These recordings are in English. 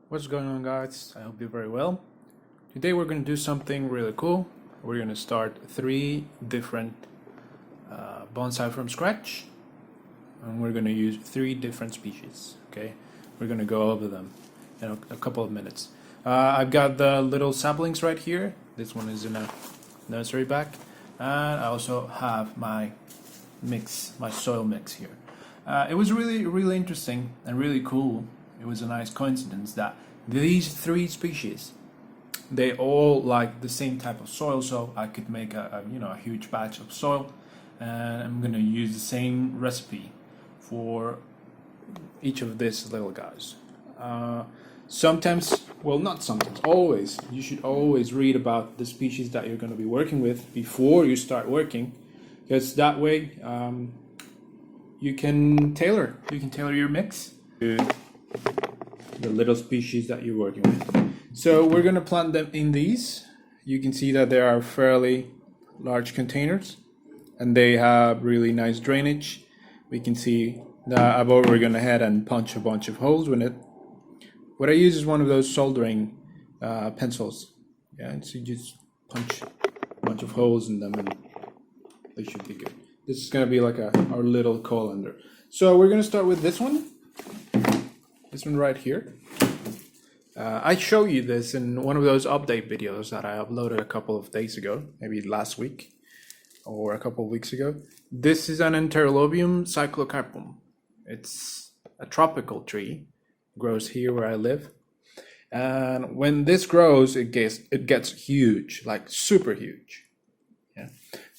What's going on, guys? I hope you're very well. Today we're going to do something really cool. We're going to start 3 different bonsai from scratch, and we're going to use 3 different species. Okay, we're going to go over them in a couple of minutes. I've got the little saplings right here. This one is in a nursery bag, and I also have my mix, my soil mix here. It was really interesting and really cool. It was a nice coincidence that these 3 species, they all like the same type of soil, so I could make a huge batch of soil, and I'm gonna use the same recipe for each of these little guys. Sometimes, well, not sometimes, always, you should always read about the species that you're going to be working with before you start working, because that way you can tailor your mix to the little species that you're working with. So we're going to plant them in these. You can see that they are fairly large containers and they have really nice drainage. We can see that I've already gone ahead and punch a bunch of holes with it. What I use is one of those soldering pencils. Yeah, so you just punch a bunch of holes in them and they should be good. This is going to be like our little colander. So we're going to start with this one. This one right here. I showed you this in one of those update videos that I uploaded a couple of days ago, maybe last week or a couple of weeks ago. This is an Enterolobium cyclocarpum. It's a tropical tree. It grows here where I live. And when this grows, it gets huge, like super huge. Yeah.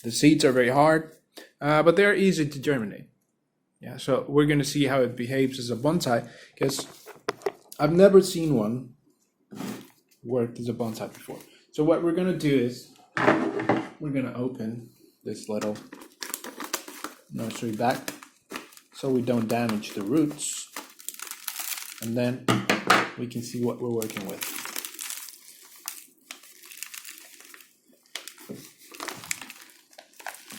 The seeds are very hard, but they're easy to germinate. Yeah, so we're going to see how it behaves as a bonsai, because I've never seen one work as a bonsai before. So what we're going to do is we're going to open this little nursery bag so we don't damage the roots, and then we can see what we're working with.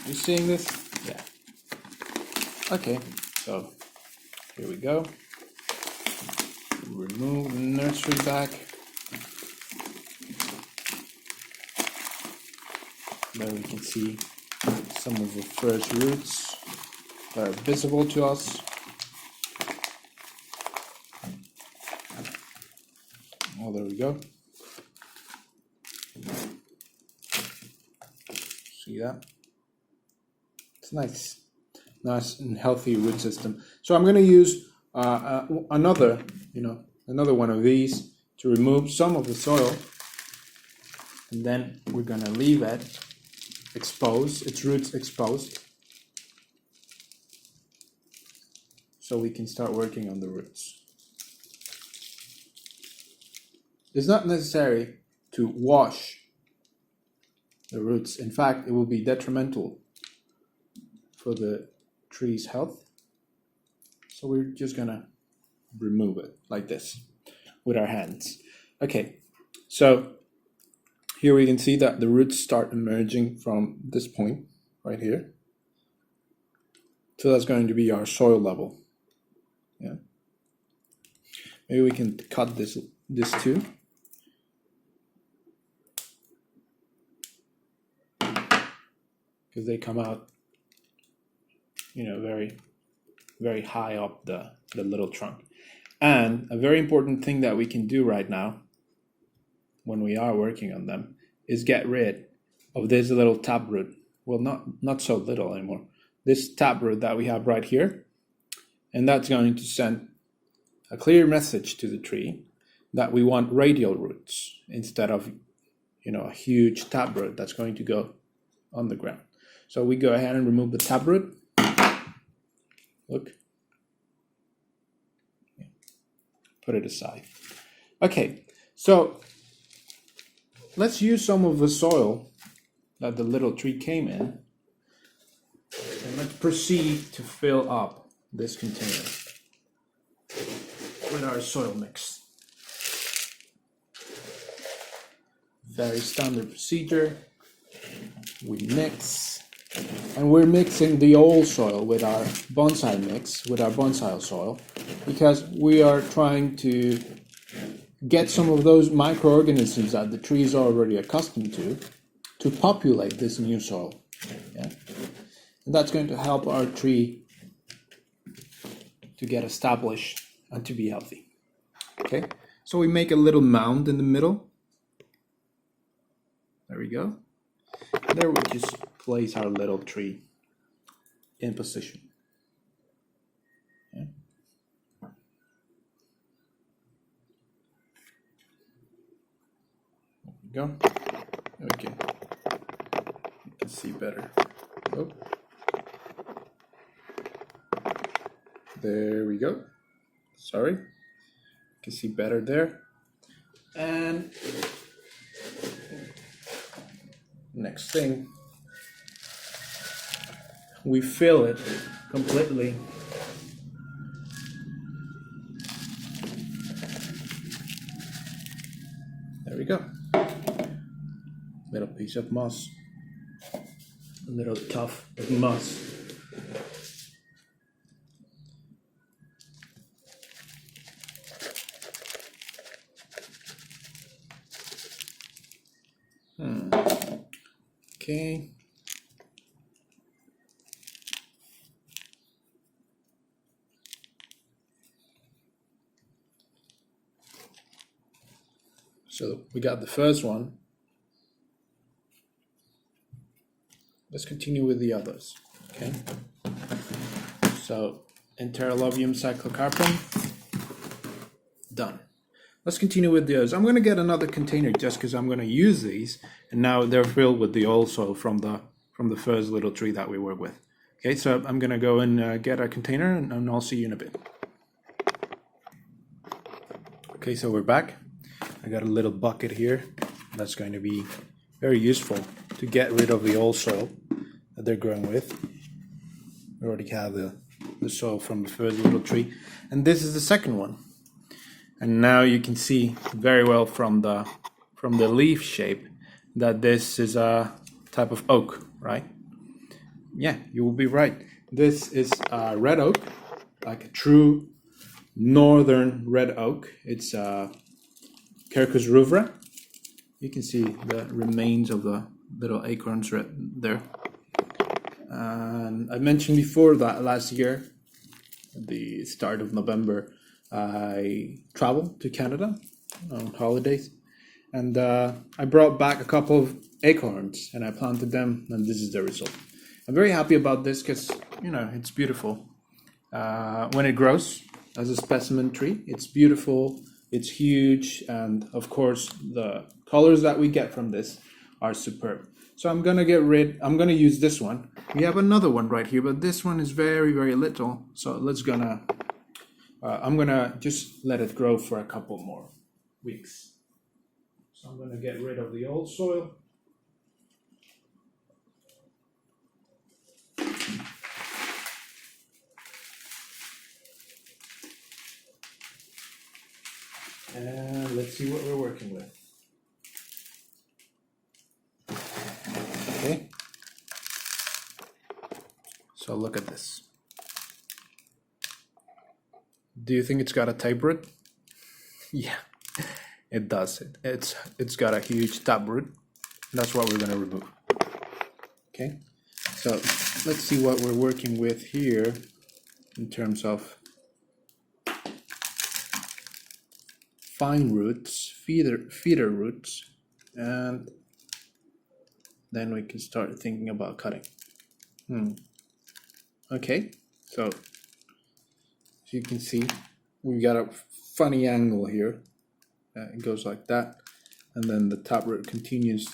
You seeing this? Yeah. Okay, so here we go. Remove the nursery bag. There we can see some of the first roots that are visible to us. Oh, there we go. See that? It's nice and healthy root system. So I'm going to use another one of these to remove some of the soil, and then we're going to leave it exposed, its roots exposed, so we can start working on the roots. It's not necessary to wash the roots. In fact, it will be detrimental for the tree's health. So we're just gonna remove it like this with our hands. Okay, so here we can see that the roots start emerging from this point right here. So that's going to be our soil level. Yeah. Maybe we can cut this too. Because they come out, very high up the little trunk. And a very important thing that we can do right now when we are working on them is get rid of this little taproot. Well, not so little anymore. This taproot that we have right here, and that's going to send a clear message to the tree that we want radial roots instead of a huge taproot that's going to go on the ground. So we go ahead and remove the taproot. Look. Put it aside. Okay, so let's use some of the soil that the little tree came in, and let's proceed to fill up this container with our soil mix. Very standard procedure. We mix, and we're mixing the old soil with our bonsai mix, with our bonsai soil, because we are trying to get some of those microorganisms that the tree is already accustomed to populate this new soil. Yeah? And that's going to help our tree to get established and to be healthy. Okay, so we make a little mound in the middle. There we go. There we just place our little tree in position. Yeah. There we go. Okay, you can see better. Oh. There we go. Sorry. You can see better there. And next thing, we fill it completely. There we go. Little piece of moss. A little tuft of moss. Okay. So we got the first one. Let's continue with the others. Okay. So Enterolobium, cyclocarpum, done. Let's continue with the others. I'm going to get another container just because I'm going to use these, and now they're filled with the old soil from the first little tree that we work with. Okay, so I'm going to go and get a container, and I'll see you in a bit. Okay, so we're back. I got a little bucket here. That's going to be very useful to get rid of the old soil that they're growing with. We already have the soil from the first little tree, and this is the second one. And now you can see very well from the leaf shape that this is a type of oak, right? Yeah, you will be right. This is a red oak, like a true northern red oak. It's Quercus Rubra. You can see the remains of the little acorns right there. And I mentioned before that last year, at the start of November, I traveled to Canada on holidays, and I brought back a couple of acorns and I planted them, and this is the result. I'm very happy about this because, you know, it's beautiful. When it grows as a specimen tree, it's beautiful, it's huge, and of course the colors that we get from this are superb. So I'm gonna use this one. We have another one right here, but this one is very, very little. So I'm gonna just let it grow for a couple more weeks. So I'm gonna get rid of the old soil. And let's see what we're working with. Okay. So look at this. Do you think it's got a taproot? Yeah, it does. It's got a huge taproot. That's what we're going to remove. Okay, so let's see what we're working with here in terms of fine roots, feeder roots, and then we can start thinking about cutting. Okay, so as you can see, we got a funny angle here. It goes like that, and then the taproot continues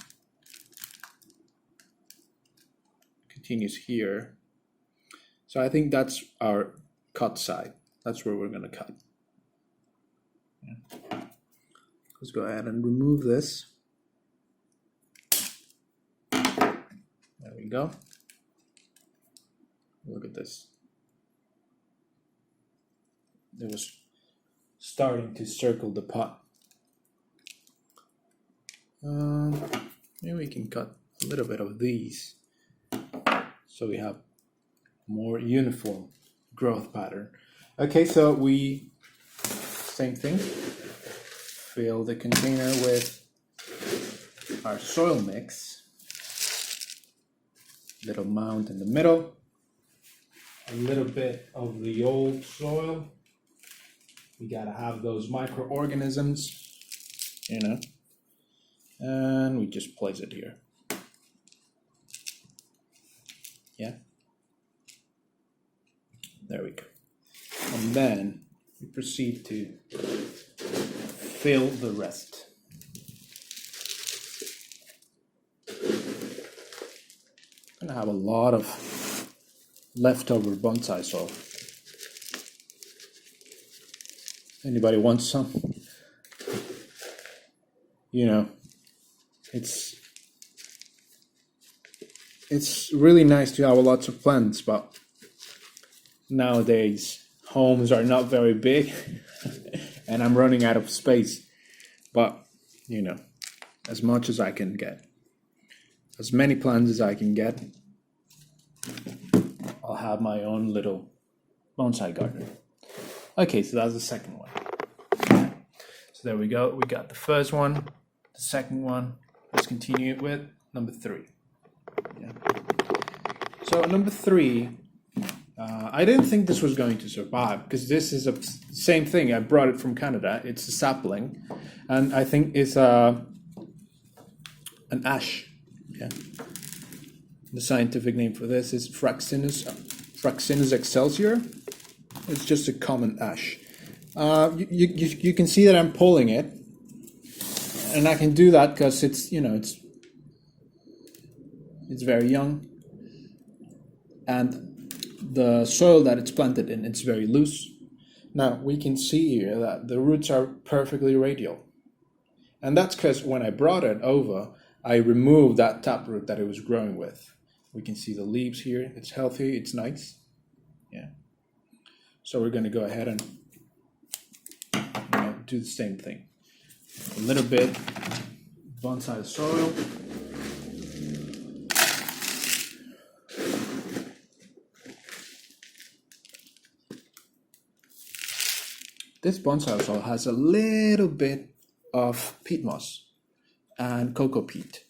here. So I think that's our cut side. That's where we're going to cut. Yeah. Let's go ahead and remove this. There we go. Look at this. It was starting to circle the pot. Maybe we can cut a little bit of these so we have more uniform growth pattern. Okay, so same thing. fill the container with our soil mix. Little mound in the middle. A little bit of the old soil. We gotta have those microorganisms, you know. And we just place it here. Yeah. There we go. And then we proceed to fill the rest. I'm gonna have a lot of leftover bonsai soil. Anybody wants some? You know, it's really nice to have lots of plants, but nowadays homes are not very big and I'm running out of space. But you know, as much as I can get, as many plants as I can get, I'll have my own little bonsai garden. Okay, so that's the second one. So there we go. We got the first one, the second one. Let's continue with number 3. Yeah. So number 3, I didn't think this was going to survive because this is the same thing. I brought it from Canada. It's a sapling, and I think it's an ash. Yeah. The scientific name for this is Fraxinus Excelsior. It's just a common ash. You can see that I'm pulling it, and I can do that because it's very young, and the soil that it's planted in, it's very loose. Now we can see here that the roots are perfectly radial, and that's because when I brought it over, I removed that taproot that it was growing with. We can see the leaves here. It's healthy. It's nice. Yeah. So we're going to go ahead and do the same thing. A little bit bonsai soil. This bonsai soil has a little bit of peat moss and cocoa peat,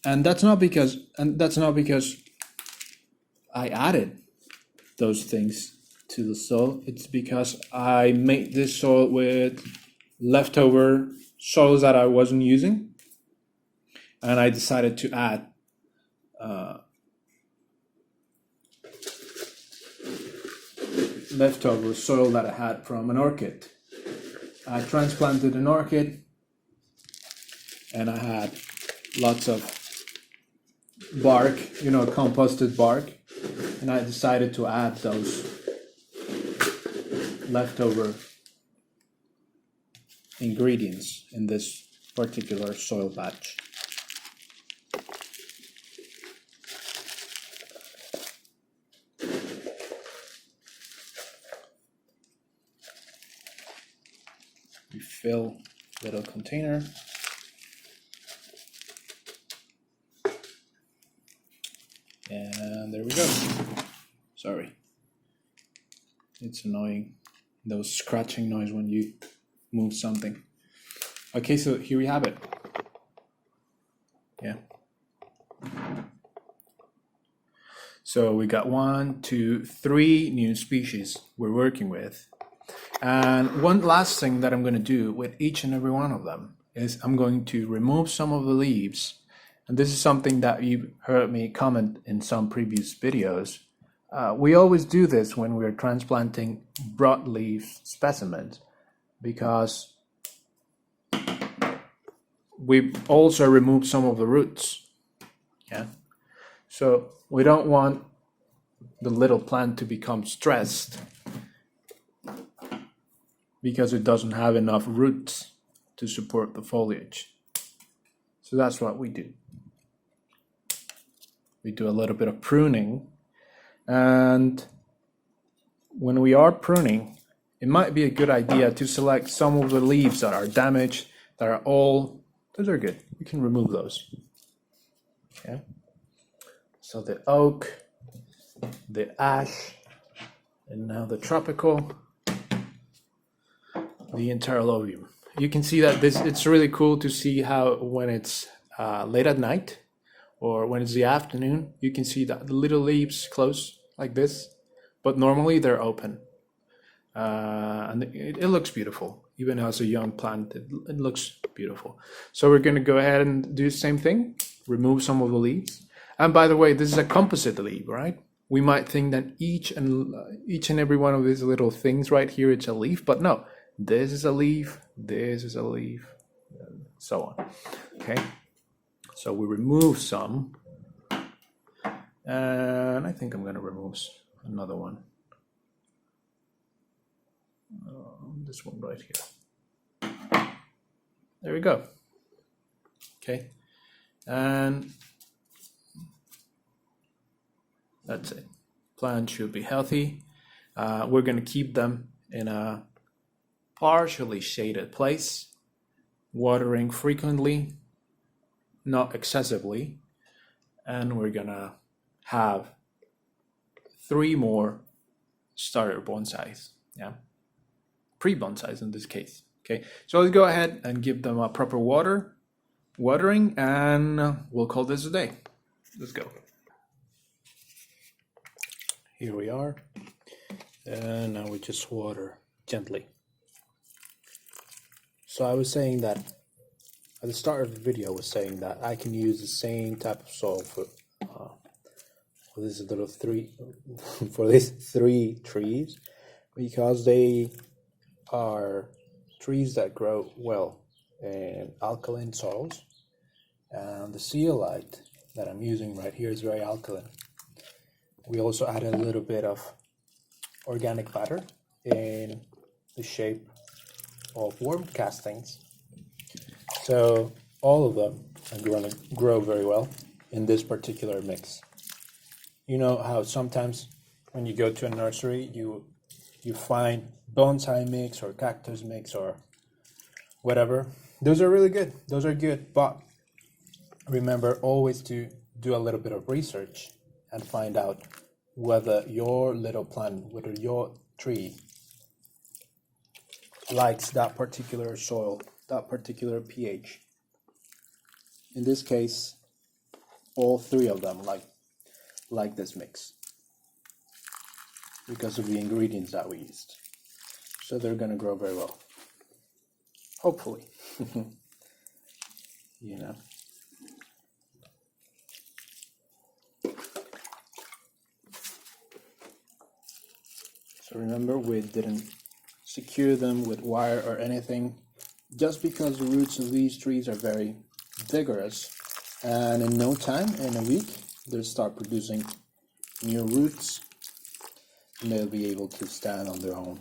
and that's not because I added those things to the soil. It's because I made this soil with leftover soils that I wasn't using, and I decided to add leftover soil that I had from an orchid. I transplanted an orchid, and I had lots of bark, composted bark, and I decided to add those leftover ingredients in this particular soil batch. We fill little container. And there we go. Sorry. It's annoying, those scratching noise when you move something. Okay, so here we have it. Yeah. So we got 1, 2, 3 new species we're working with. And one last thing that I'm going to do with each and every one of them is I'm going to remove some of the leaves. And this is something that you heard me comment in some previous videos. We always do this when we're transplanting broadleaf specimens because we also remove some of the roots. Yeah. So we don't want the little plant to become stressed because it doesn't have enough roots to support the foliage. So that's what we do. We do a little bit of pruning, and when we are pruning, it might be a good idea to select some of the leaves that are damaged, that are old. Those are good. We can remove those. Okay. So the oak, the ash, and now the tropical, the Enterolobium. you can see that it's really cool to see how when it's late at night or when it's the afternoon, you can see that the little leaves close like this, but normally they're open. And it looks beautiful. Even as a young plant, it looks beautiful. So we're going to go ahead and do the same thing, remove some of the leaves. And by the way, this is a composite leaf, right? We might think that each and every one of these little things right here, it's a leaf, but no, this is a leaf, this is a leaf, and so on. Okay, so we remove some, and I think I'm going to remove another one. This one right here. There we go. Okay, and that's it. Plants should be healthy. We're going to keep them in a partially shaded place, watering frequently, not excessively, and we're going to have 3 more starter bonsais. Yeah. Pre-bonsais in this case. Okay, so let's go ahead and give them a proper watering, and we'll call this a day. Let's go. Here we are, and now we just water gently. So I was saying that at the start of the video, I was saying that I can use the same type of soil for this little for these 3 trees, because they are trees that grow well in alkaline soils, and the zeolite that I'm using right here is very alkaline. We also added a little bit of organic matter in the shape of worm castings, so all of them are going to grow very well in this particular mix. You know how sometimes when you go to a nursery, you find bonsai mix or cactus mix or whatever. Those are really good. Those are good. But remember always to do a little bit of research and find out whether your little plant, whether your tree likes that particular soil, that particular pH. In this case, all 3 of them like this mix because of the ingredients that we used. So they're going to grow very well. Hopefully. You know. So remember, we didn't secure them with wire or anything, just because the roots of these trees are very vigorous, and in no time, in a week, they'll start producing new roots, and they'll be able to stand on their own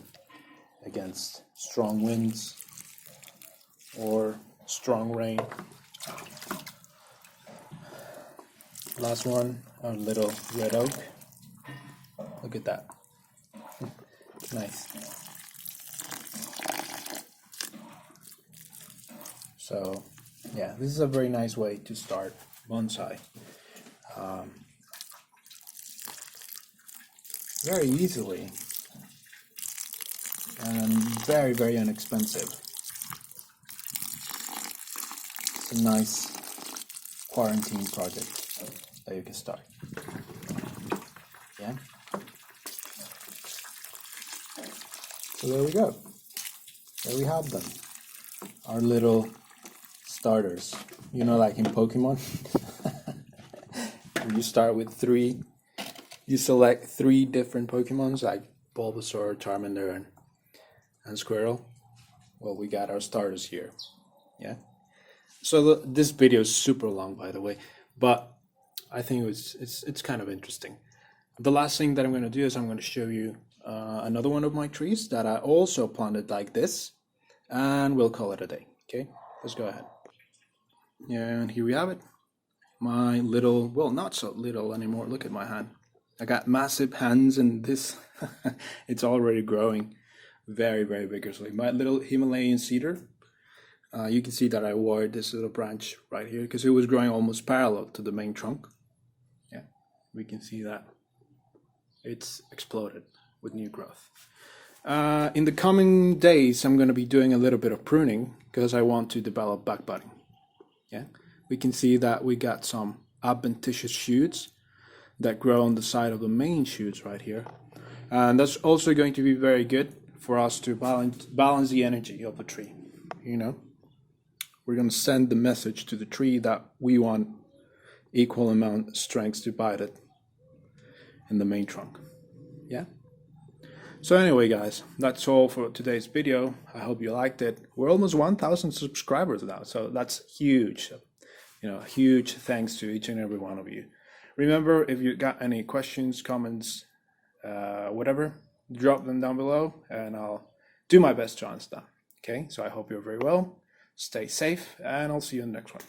against strong winds or strong rain. Last one, our little red oak. Look at that. Nice. So yeah, this is a very nice way to start bonsai. Very easily and very, very inexpensive. It's a nice quarantine project that you can start. Yeah. So there we go. There we have them. Our little starters. You know, like in Pokemon. You start with 3. You select 3 different Pokemons like Bulbasaur, Charmander, and Squirtle. Well, we got our starters here. Yeah. So this video is super long, by the way, but I think it's kind of interesting. The last thing that I'm going to do is I'm going to show you another one of my trees that I also planted like this, and we'll call it a day. Okay, let's go ahead. Yeah, and here we have it. My little, well, not so little anymore. Look at my hand. I got massive hands, and this it's already growing very, very vigorously. My little Himalayan cedar. You can see that I wired this little branch right here because it was growing almost parallel to the main trunk. Yeah, we can see that it's exploded with new growth. In the coming days, I'm going to be doing a little bit of pruning because I want to develop back budding. Yeah, we can see that we got some adventitious shoots that grow on the side of the main shoots right here. And that's also going to be very good for us to balance the energy of the tree. You know, we're going to send the message to the tree that we want equal amount of strength divided in the main trunk. Yeah. So anyway, guys, that's all for today's video. I hope you liked it. We're almost 1,000 subscribers now, so that's huge. You know, huge thanks to each and every one of you. Remember, if you got any questions, comments, whatever, drop them down below and I'll do my best to answer them. Okay, so I hope you're very well. Stay safe and I'll see you in the next one.